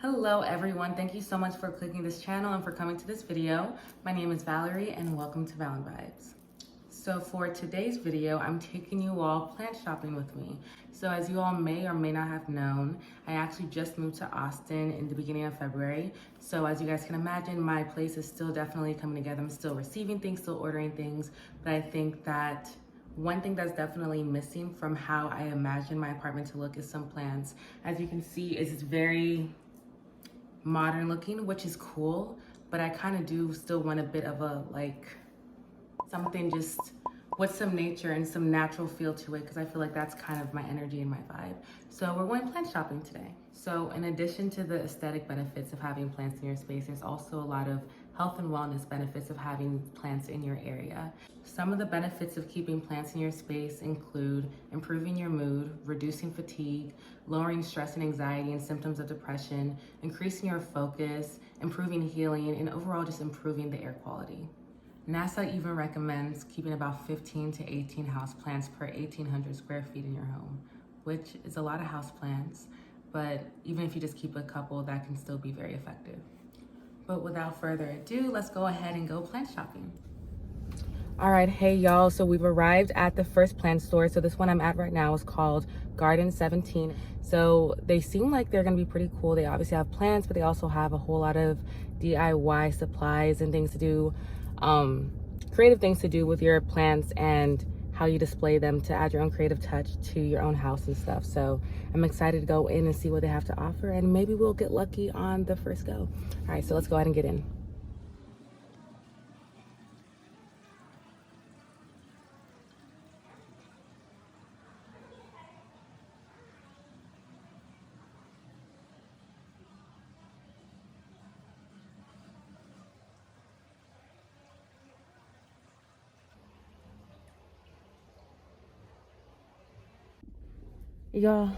Hello everyone, thank you so much for clicking this channel and for coming to this video. My name is Valerie and welcome to Val N Vibes. So for today's video, I'm taking you all plant shopping with me. So as you all may or may not have known, I actually just moved to Austin in the beginning of February. So as you guys can imagine, my place is still definitely coming together. I'm still receiving things, still ordering things, but I think that one thing that's definitely missing from how I imagine my apartment to look is some plants. As you can see, it's very modern looking, which is cool, but I kind of do still want a bit of a something just with some nature and some natural feel to it, because I feel like that's kind of my energy and my vibe. So we're going plant shopping today. So in addition to the aesthetic benefits of having plants in your space, there's also a lot of health and wellness benefits of having plants in your area. Some of the benefits of keeping plants in your space include improving your mood, reducing fatigue, lowering stress and anxiety and symptoms of depression, increasing your focus, improving healing, and overall just improving the air quality. NASA even recommends keeping about 15 to 18 houseplants per 1,800 square feet in your home, which is a lot of houseplants, but even if you just keep a couple, that can still be very effective. But without further ado, let's go ahead and go plant shopping. All right, hey y'all, so we've arrived at the first plant store. So this one I'm at right now is called Garden 17. So they seem like they're gonna be pretty cool. They obviously have plants, but they also have a whole lot of DIY supplies and things to do, creative things to do with your plants and how you display them to add your own creative touch to your own house and stuff. So I'm excited to go in and see what they have to offer, and maybe we'll get lucky on the first go. All right, so let's go ahead and get in. Y'all,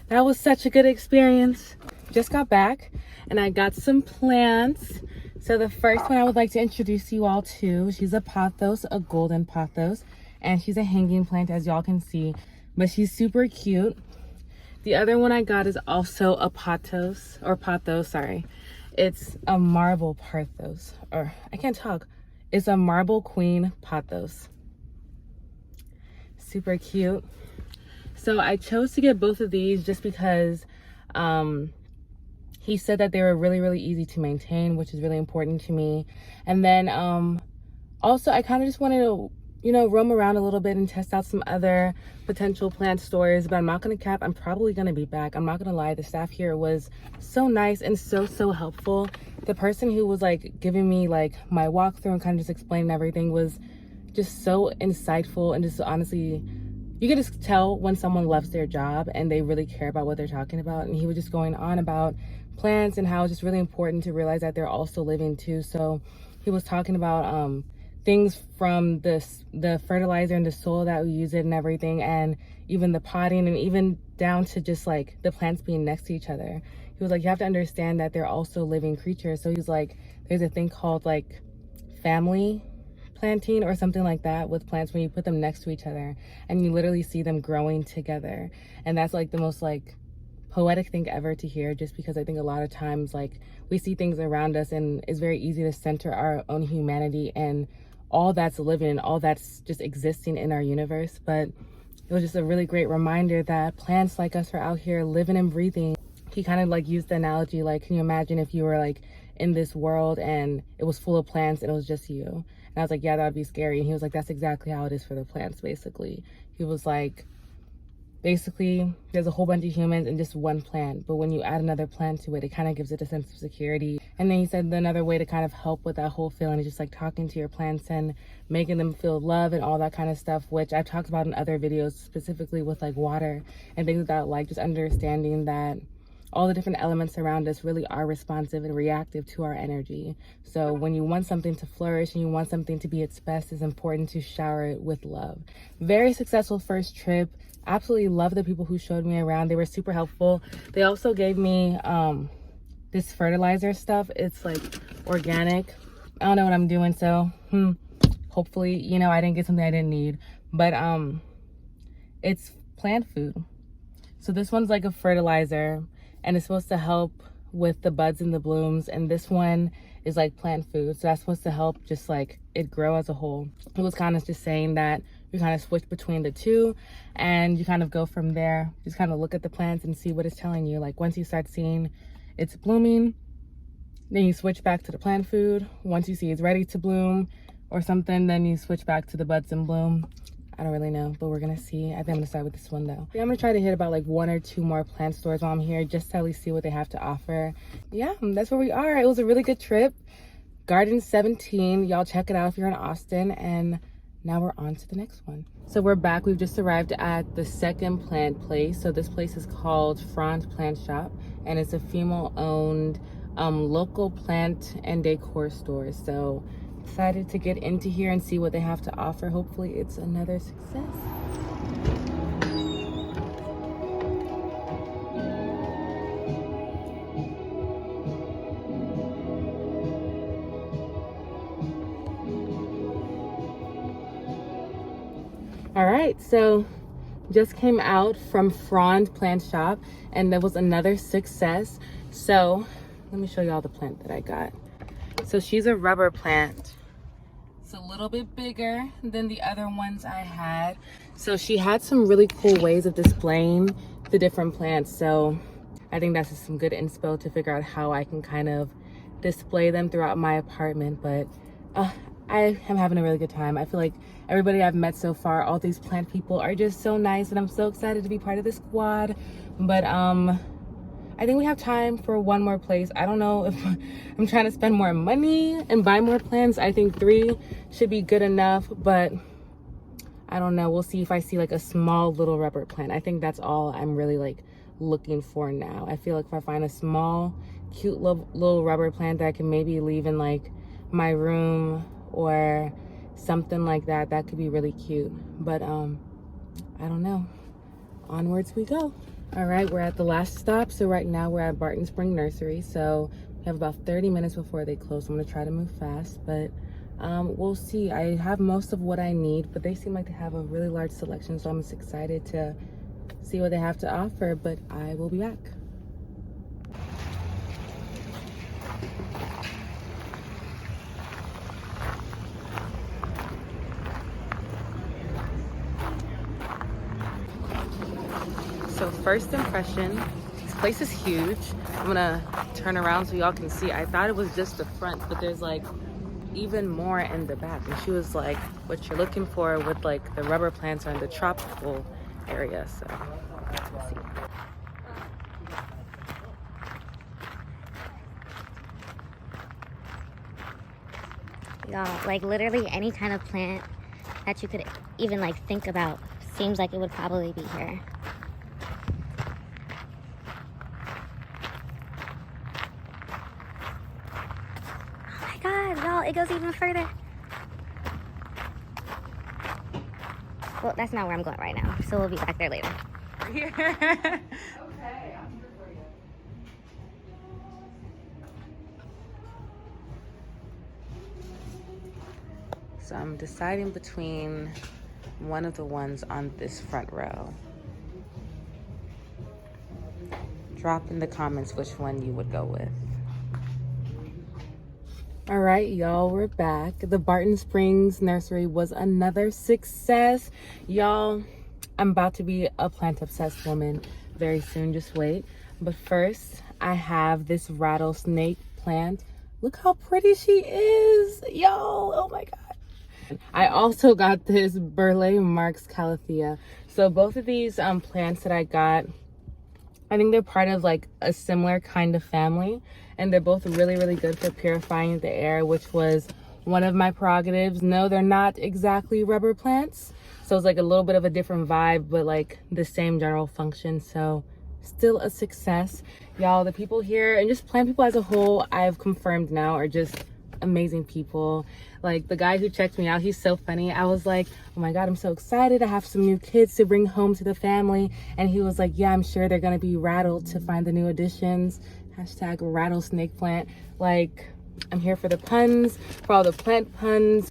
that was such a good experience. Just got back and I got some plants. So the first one I would like to introduce you all to, she's a pothos, a golden pothos, and she's a hanging plant, as y'all can see, but she's super cute. The other one I got is also a pothos, sorry. It's a marble pothos, or I can't talk. It's a marble queen pothos. Super cute. So I chose to get both of these just because he said that they were really easy to maintain, which is really important to me. And then also I kind of just wanted to, roam around a little bit and test out some other potential plant stores, but I'm not going to cap. I'm probably going to be back. I'm not going to lie. The staff here was so nice and so helpful. The person who was giving me my walkthrough and kind of just explaining everything was just so insightful, and just honestly, you can just tell when someone loves their job and they really care about what they're talking about. And he was just going on about plants and how it's just really important to realize that they're also living too. So he was talking about things from the fertilizer and the soil that we use it and everything, and even the potting, and even down to just the plants being next to each other. He was like, you have to understand that they're also living creatures. So he's like, there's a thing called family planting or something like that with plants, when you put them next to each other and you literally see them growing together. And that's the most poetic thing ever to hear, just because I think a lot of times we see things around us and it's very easy to center our own humanity and all that's living and all that's just existing in our universe. But it was just a really great reminder that plants like us are out here living and breathing. He kind of used the analogy, can you imagine if you were in this world and it was full of plants and it was just you? And I was like, yeah, that would be scary. And he was like, that's exactly how it is for the plants, basically. He was like, basically, there's a whole bunch of humans and just one plant. But when you add another plant to it, it kind of gives it a sense of security. And then he said another way to kind of help with that whole feeling is just talking to your plants and making them feel love and all that kind of stuff, which I've talked about in other videos, specifically with water and things like just understanding that all the different elements around us really are responsive and reactive to our energy. So when you want something to flourish and you want something to be its best, it's important to shower it with love. Very successful first trip. Absolutely love the people who showed me around. They were super helpful. They also gave me this fertilizer stuff. It's organic. I don't know what I'm doing, so hopefully, I didn't get something I didn't need. But it's plant food. So this one's a fertilizer, and it's supposed to help with the buds and the blooms, and this one is like plant food, so that's supposed to help just like it grow as a whole. It was kind of just saying that you kind of switch between the two and you kind of go from there. Just kind of look at the plants and see what it's telling you. Like once you start seeing it's blooming, then you switch back to the plant food. Once you see it's ready to bloom or something, then you switch back to the buds and bloom. I don't really know, but we're gonna see. I think I'm gonna start with this one though. Yeah, I'm gonna try to hit about like 1 or 2 more plant stores while I'm here, just to at least see what they have to offer. Yeah, that's where we are. It was a really good trip. Garden 17, y'all check it out if you're in Austin. And now we're on to the next one. So we're back. We've just arrived at the second plant place. So this place is called Frond Plant Shop, and it's a female-owned local plant and decor store. So excited to get into here and see what they have to offer. Hopefully it's another success. All right, so just came out from Frond Plant Shop, and there was another success. So let me show y'all the plant that I got. So she's a rubber plant. It's a little bit bigger than the other ones I had. So she had some really cool ways of displaying the different plants. So I think that's just some good inspo to figure out how I can kind of display them throughout my apartment. But I am having a really good time. I feel like everybody I've met so far, all these plant people are just so nice, and I'm so excited to be part of the squad. But I think we have time for one more place. I don't know if I'm trying to spend more money and buy more plants. I think 3 should be good enough, but I don't know. We'll see if I see like a small little rubber plant. I think that's all I'm really like looking for now. I feel like if I find a small, cute little rubber plant that I can maybe leave in like my room or something like that, that could be really cute. But I don't know. Onwards we go. All right, we're at the last stop. So right now we're at Barton Spring Nursery. So we have about 30 minutes before they close. I'm gonna try to move fast, but we'll see. I have most of what I need, but they seem like they have a really large selection. So I'm just excited to see what they have to offer, but I will be back. So first impression, this place is huge. I'm gonna turn around so y'all can see. I thought it was just the front, but there's like even more in the back. And she was like, what you're looking for with like the rubber plants are in the tropical area. So let's see. Y'all, like literally any kind of plant that you could even like think about seems like it would probably be here. God, y'all, it goes even further. Well, that's not where I'm going right now, so we'll be back there later. Okay, so I'm deciding between one of the ones on this front row. Drop in the comments which one you would go with. All right, y'all, we're back. The Barton Springs Nursery was another success. Y'all, I'm about to be a plant-obsessed woman very soon, just wait. But first, I have this rattlesnake plant. Look how pretty she is, y'all, oh my God. I also got this Burle Marx Calathea. So both of these plants that I got, I think they're part of like a similar kind of family, and they're both really, really good for purifying the air, which was one of my prerogatives. No, they're not exactly rubber plants. So it's like a little bit of a different vibe, but like the same general function. So still a success. Y'all, the people here and just plant people as a whole, I've confirmed now are just amazing people. Like the guy who checked me out, he's so funny. I was like, oh my God, I'm so excited. I have some new kids to bring home to the family. And he was like, yeah, I'm sure they're gonna be rattled to find the new additions. Hashtag rattlesnake plant. Like, I'm here for the puns, for all the plant puns,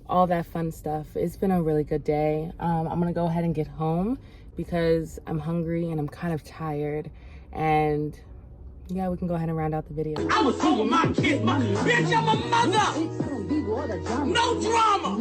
all that fun stuff. It's been a really good day. I'm gonna go ahead and get home because I'm hungry and I'm kind of tired. And yeah, we can go ahead and round out the video. I was home with my kids, bitch, I'm a mother. No drama.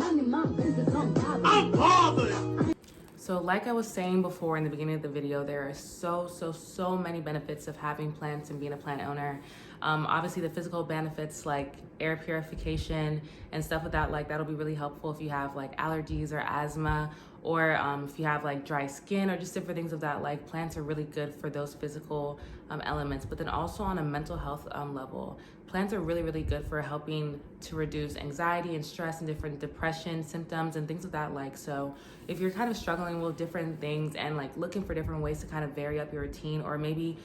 I'm bothered. So like I was saying before in the beginning of the video, there are so many benefits of having plants and being a plant owner. Obviously the physical benefits like air purification and stuff like that, like that'll be really helpful if you have like allergies or asthma, or if you have like dry skin or just different things of that, like plants are really good for those physical elements. But then also on a mental health level, plants are really good for helping to reduce anxiety and stress and different depression symptoms and things of that like. So if you're kind of struggling with different things and like looking for different ways to kind of vary up your routine, or maybe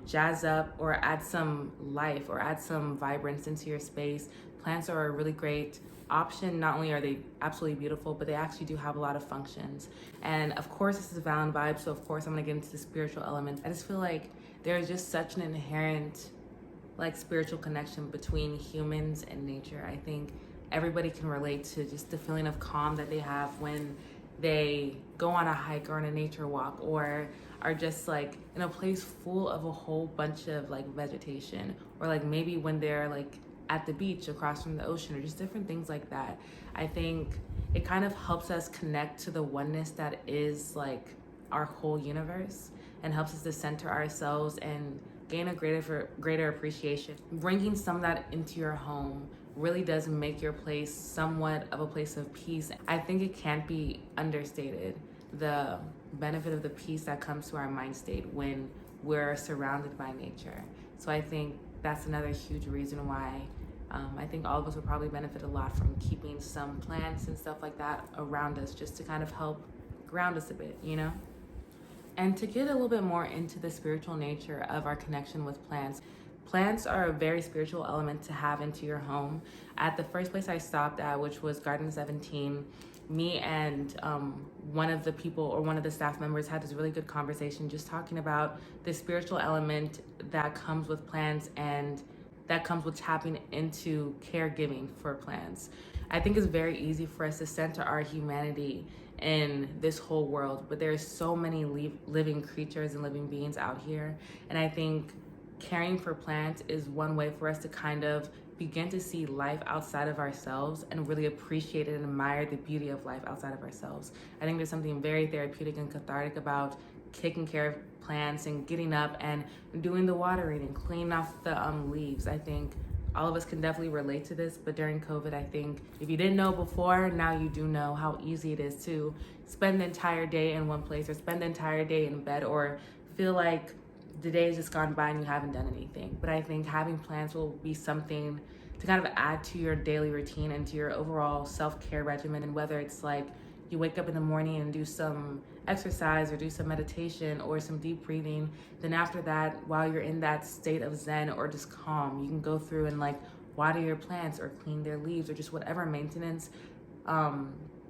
jazz up or add some life or add some vibrance into your space, plants are a really great option. Not only are they absolutely beautiful, but they actually do have a lot of functions. And of course, this is Val N Vibes, so of course I'm gonna get into the spiritual elements. I just feel like there's just such an inherent like spiritual connection between humans and nature. I think everybody can relate to just the feeling of calm that they have when they go on a hike or on a nature walk, or are just like in a place full of a whole bunch of like vegetation, or like maybe when they're like at the beach across from the ocean, or just different things like that. I think it kind of helps us connect to the oneness that is like our whole universe, and helps us to center ourselves and gain a greater appreciation. Bringing some of that into your home really does make your place somewhat of a place of peace. I think it can't be understated, the benefit of the peace that comes to our mind state when we're surrounded by nature. So I think that's another huge reason why I think all of us would probably benefit a lot from keeping some plants and stuff like that around us, just to kind of help ground us a bit, you know? And to get a little bit more into the spiritual nature of our connection with plants, plants are a very spiritual element to have into your home. At the first place I stopped at, which was Garden 17, me and one of the people, or one of the staff members, had this really good conversation just talking about the spiritual element that comes with plants and that comes with tapping into caregiving for plants. I think it's very easy for us to center our humanity in this whole world, but there's so many living creatures and living beings out here. And I think caring for plants is one way for us to kind of begin to see life outside of ourselves and really appreciate and admire the beauty of life outside of ourselves. I think there's something very therapeutic and cathartic about taking care of plants and getting up and doing the watering and cleaning off the leaves. I think all of us can definitely relate to this, but during COVID, I think if you didn't know before, now you do know how easy it is to spend the entire day in one place, or spend the entire day in bed, or feel like the day has just gone by and you haven't done anything. But I think having plants will be something to kind of add to your daily routine and to your overall self-care regimen. And whether it's like you wake up in the morning and do some exercise or do some meditation or some deep breathing, then after that, while you're in that state of zen or just calm, you can go through and like water your plants or clean their leaves or just whatever maintenance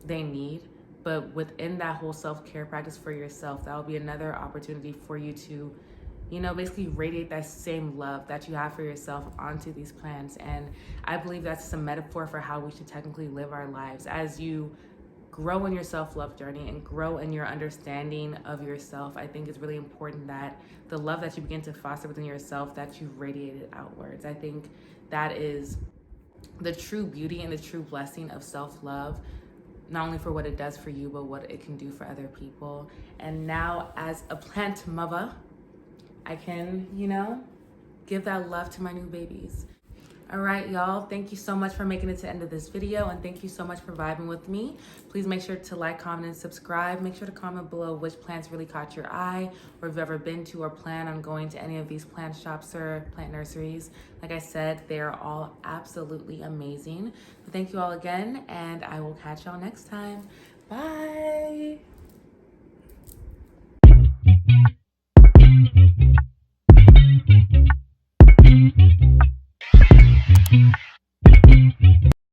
they need. But within that whole self-care practice for yourself, that will be another opportunity for you to, you know, basically radiate that same love that you have for yourself onto these plants. And I believe that's a metaphor for how we should technically live our lives. As you grow in your self-love journey and grow in your understanding of yourself, I think it's really important that the love that you begin to foster within yourself, that you radiate it outwards. I think that is the true beauty and the true blessing of self-love, not only for what it does for you, but what it can do for other people. And now as a plant mother, I can, you know, give that love to my new babies. All right, y'all, thank you so much for making it to the end of this video, and thank you so much for vibing with me. Please make sure to like, comment, and subscribe. Make sure to comment below which plants really caught your eye, or if you've ever been to or plan on going to any of these plant shops or plant nurseries. Like I said, they are all absolutely amazing. But thank you all again, and I will catch y'all next time. Bye.